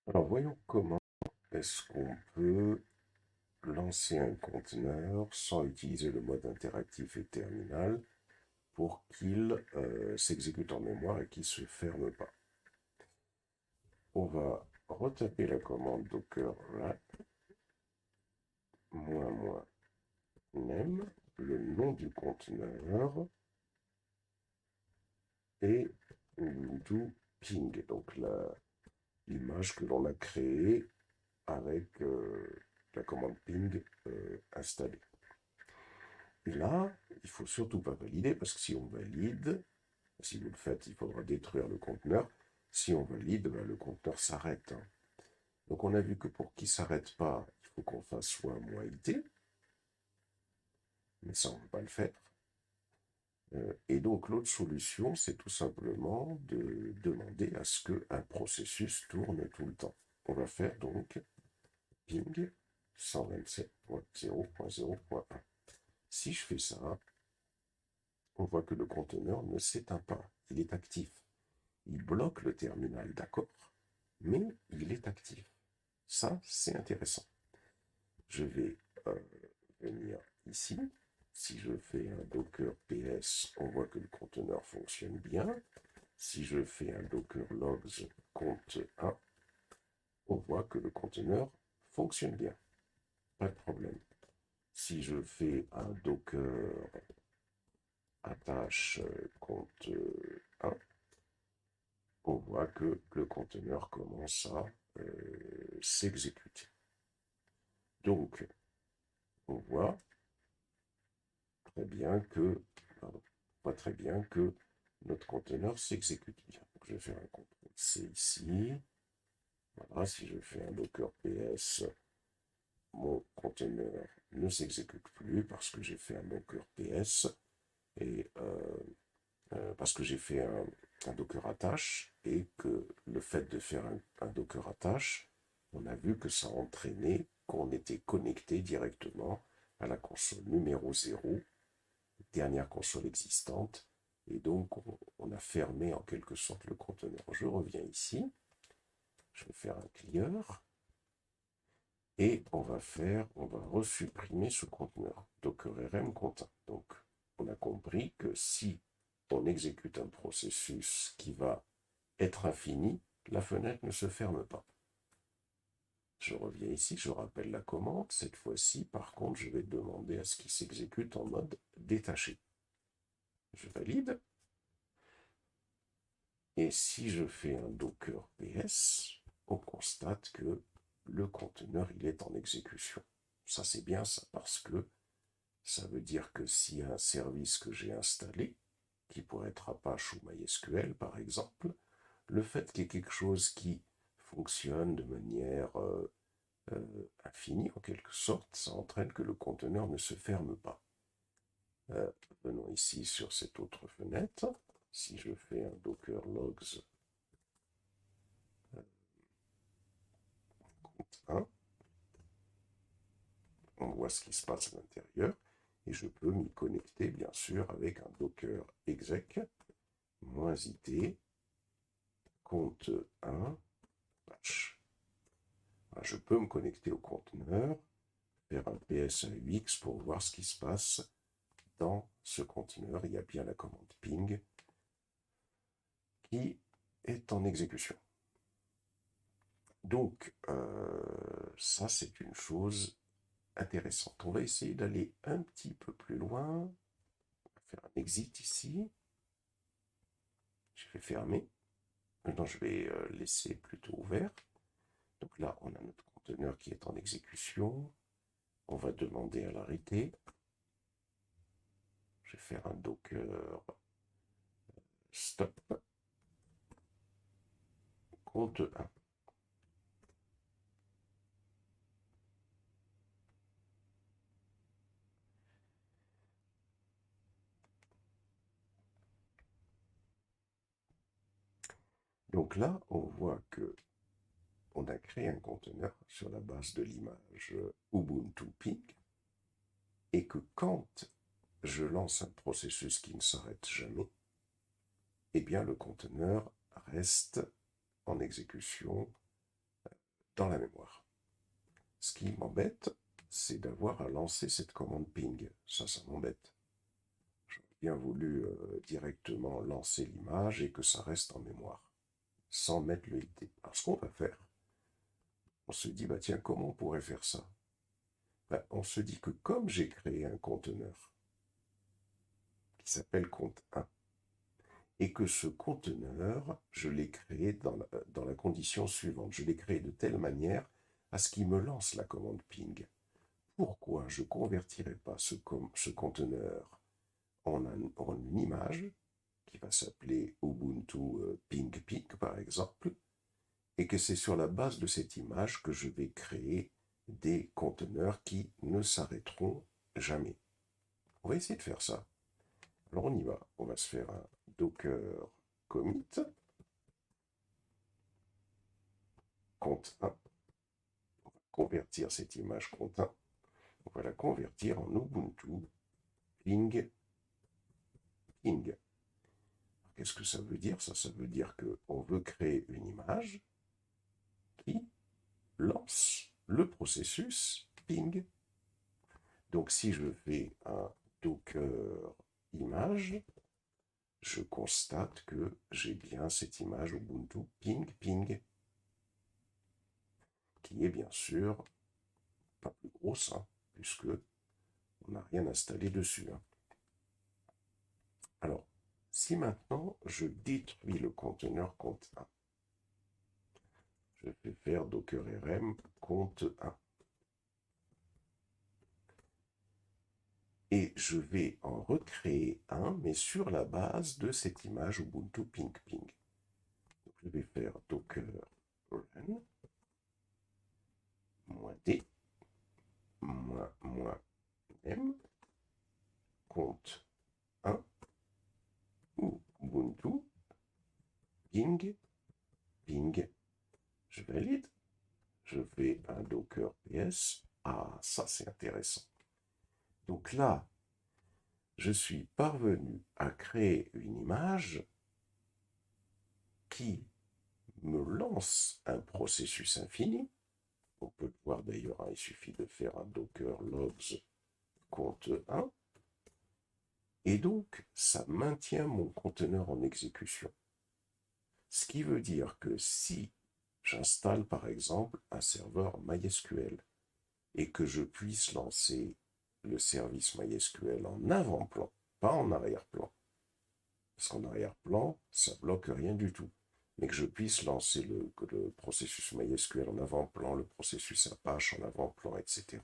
Alors voyons comment est-ce qu'on peut lancer un conteneur sans utiliser le mode interactif et terminal pour qu'il s'exécute en mémoire et qu'il ne se ferme pas. On va retaper la commande docker wrap -name, le nom du conteneur et ubuntu ping, donc l'image que l'on a créée avec la commande ping installée. Et là, il ne faut surtout pas valider, parce que si on valide, si vous le faites, il faudra détruire le conteneur. Si on valide, ben, le conteneur s'arrête. Donc on a vu que pour qu'il ne s'arrête pas, il faut qu'on fasse soit -it, mais ça on ne peut pas le faire. Et donc l'autre solution, c'est tout simplement de demander à ce qu'un processus tourne tout le temps. On va faire donc ping 127.0.0.1. Si je fais ça, on voit que le conteneur ne s'éteint pas, il est actif. Il bloque le terminal, d'accord, mais il est actif. Ça, c'est intéressant. Je vais venir ici. Si je fais un docker ps, on voit que le conteneur fonctionne bien. Si je fais un docker logs compte 1, on voit que le conteneur fonctionne bien. Pas de problème. Si je fais un docker attache compte 1, on voit que le conteneur commence à s'exécuter. Donc, on voit très bien que, pardon, on voit très bien que notre conteneur s'exécute bien. Donc, je vais faire un CTRL-C ici. Voilà, si je fais un docker ps, mon conteneur ne s'exécute plus parce que j'ai fait un docker ps et parce que j'ai fait un docker attache et que le fait de faire un docker attache, on a vu que ça entraînait qu'on était connecté directement à la console numéro 0, dernière console existante, et donc on a fermé en quelque sorte le conteneur. Je reviens ici, je vais faire un clear, et on va resupprimer ce conteneur, docker rm content. Donc on a compris que si on exécute un processus qui va être infini, la fenêtre ne se ferme pas. Je reviens ici, je rappelle la commande. Cette fois-ci, par contre, je vais demander à ce qu'il s'exécute en mode détaché. Je valide. Et si je fais un docker ps, on constate que le conteneur il est en exécution. Ça c'est bien ça, parce que ça veut dire que s'il y a un service que j'ai installé, qui pourrait être Apache ou MySQL par exemple, le fait qu'il y ait quelque chose qui fonctionne de manière infinie en quelque sorte, ça entraîne que le conteneur ne se ferme pas. Venons ici sur cette autre fenêtre. Si je fais un docker logs 1, on voit ce qui se passe à l'intérieur et je peux m'y connecter bien sûr avec un docker exec -it compte 1 patch. Je peux me connecter au conteneur, faire un ps-ux pour voir ce qui se passe dans ce conteneur. Il y a bien la commande ping qui est en exécution. Donc, ça, c'est une chose intéressante. On va essayer d'aller un petit peu plus loin. On va faire un exit ici. Je vais fermer. Maintenant, je vais laisser plutôt ouvert. Donc là, on a notre conteneur qui est en exécution. On va demander à l'arrêter. Je vais faire un docker stop compte 1. Donc là, on voit que on a créé un conteneur sur la base de l'image Ubuntu Ping et que quand je lance un processus qui ne s'arrête jamais, eh bien le conteneur reste en exécution dans la mémoire. Ce qui m'embête, c'est d'avoir à lancer cette commande ping. Ça m'embête. J'aurais bien voulu directement lancer l'image et que ça reste en mémoire, sans mettre le ID. Alors ce qu'on va faire, on se dit, bah tiens, comment on pourrait faire ça? On se dit que comme j'ai créé un conteneur qui s'appelle compte 1, et que ce conteneur, je l'ai créé dans la condition suivante. Je l'ai créé de telle manière à ce qu'il me lance la commande ping. Pourquoi je ne convertirais pas ce conteneur en une image qui va s'appeler Ubuntu ping ping par exemple, et que c'est sur la base de cette image que je vais créer des conteneurs qui ne s'arrêteront jamais. On va essayer de faire ça. Alors on y va. On va se faire un docker commit compte 1. On va convertir cette image compte 1. On va la convertir en Ubuntu ping ping. Qu'est-ce que ça veut dire? Ça veut dire qu'on veut créer une image qui lance le processus ping. Donc si je fais un docker image, je constate que j'ai bien cette image Ubuntu ping ping, qui est bien sûr pas plus grosse, puisque on n'a rien installé dessus. Alors, si maintenant je détruis le conteneur compte 1, je vais faire docker rm compte 1. Et je vais en recréer un, mais sur la base de cette image Ubuntu ping ping. Donc, je vais faire docker run -d -m compte 1 Ubuntu ping ping. Je valide. Je fais un docker ps. Ah, ça c'est intéressant. Donc là, je suis parvenu à créer une image qui me lance un processus infini. On peut le voir d'ailleurs, il suffit de faire un docker logs compte 1. Et donc, ça maintient mon conteneur en exécution. Ce qui veut dire que si j'installe par exemple un serveur MySQL et que je puisse lancer le service MySQL en avant-plan, pas en arrière-plan, parce qu'en arrière-plan, ça bloque rien du tout, mais que je puisse lancer le processus MySQL en avant-plan, le processus Apache en avant-plan, etc.,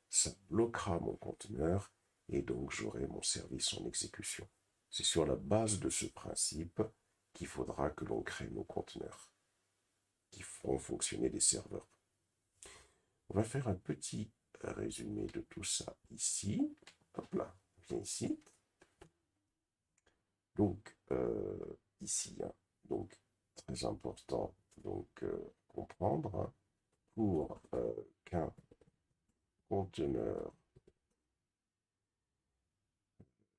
ça bloquera mon conteneur et donc j'aurai mon service en exécution. C'est sur la base de ce principe qu'il faudra que l'on crée nos conteneurs qui feront fonctionner des serveurs. On va faire un petit résumé de tout ça ici. Hop là, viens ici. Donc, ici, donc, très important, donc, comprendre, pour qu'un conteneur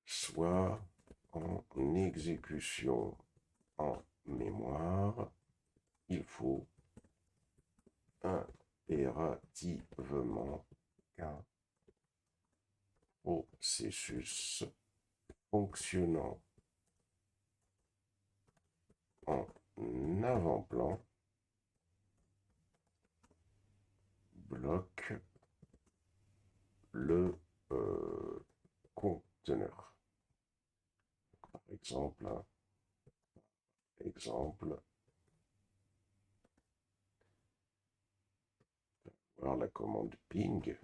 soit en exécution en mémoire, il faut impérativement qu'un processus fonctionnant en avant-plan bloque le conteneur. Par exemple, voir la commande ping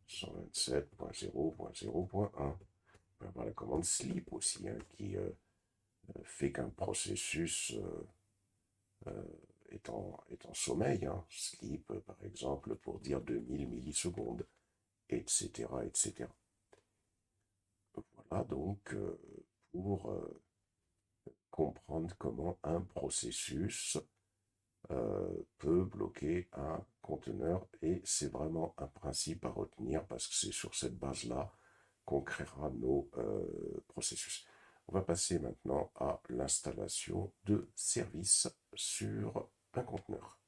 127.0.0.1. On peut avoir la commande sleep aussi, qui fait qu'un processus est en sommeil. Sleep, par exemple, pour dire 2000 millisecondes, etc., etc. Voilà donc pour comprendre comment un processus peut bloquer un conteneur, et c'est vraiment un principe à retenir parce que c'est sur cette base-là qu'on créera nos processus. On va passer maintenant à l'installation de services sur un conteneur.